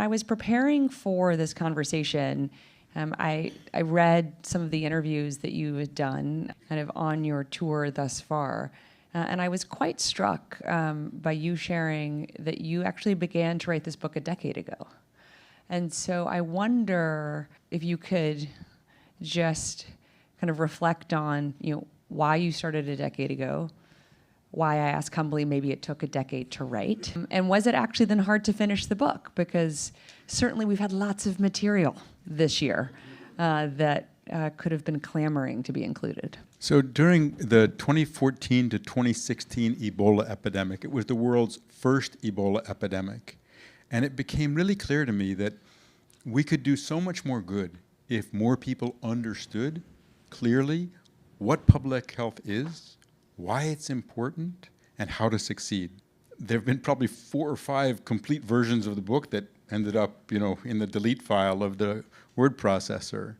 I was preparing for this conversation, I read some of the interviews that you had done kind of on your tour thus far. And I was quite struck by you sharing that you actually began to write this book a decade ago. And so I wonder if you could just kind of reflect on, why you started a decade ago, why I ask humbly maybe it took a decade to write, and was it actually then hard to finish the book? Because certainly we've had lots of material this year that could have been clamoring to be included. So during the 2014 to 2016 Ebola epidemic, it was the world's first Ebola epidemic. And it became really clear to me that we could do so much more good if more people understood clearly what public health is, why it's important, and how to succeed. There have been probably 4 or 5 complete versions of the book that ended up, in the delete file of the word processor.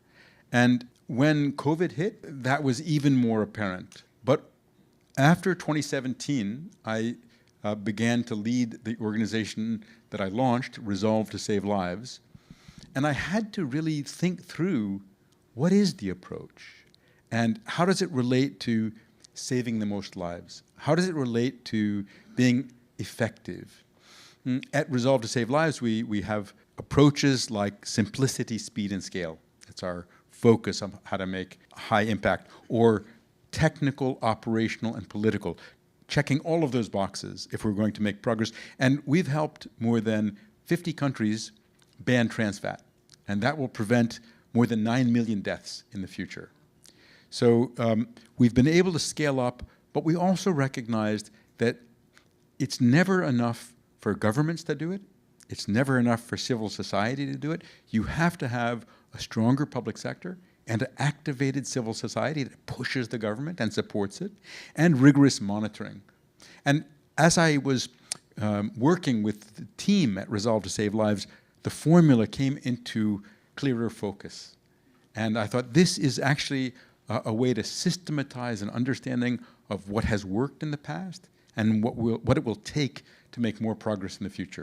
And when COVID hit, that was even more apparent. But after 2017, I began to lead the organization that I launched, Resolve to Save Lives. And I had to really think through, what is the approach? And how does it relate to saving the most lives? How does it relate to being effective? At Resolve to Save Lives, we have approaches like simplicity, speed, and scale. That's our focus on how to make high impact, or technical, operational, and political, checking all of those boxes if we're going to make progress. And we've helped more than 50 countries ban trans fat, and that will prevent more than 9 million deaths in the future. So we've been able to scale up, but we also recognized that it's never enough for governments to do it. It's never enough for civil society to do it. You have to have a stronger public sector and an activated civil society that pushes the government and supports it, and rigorous monitoring. And as I was working with the team at Resolve to Save Lives, the formula came into clearer focus. And I thought, this is actually a way to systematize an understanding of what has worked in the past and what it will take to make more progress in the future.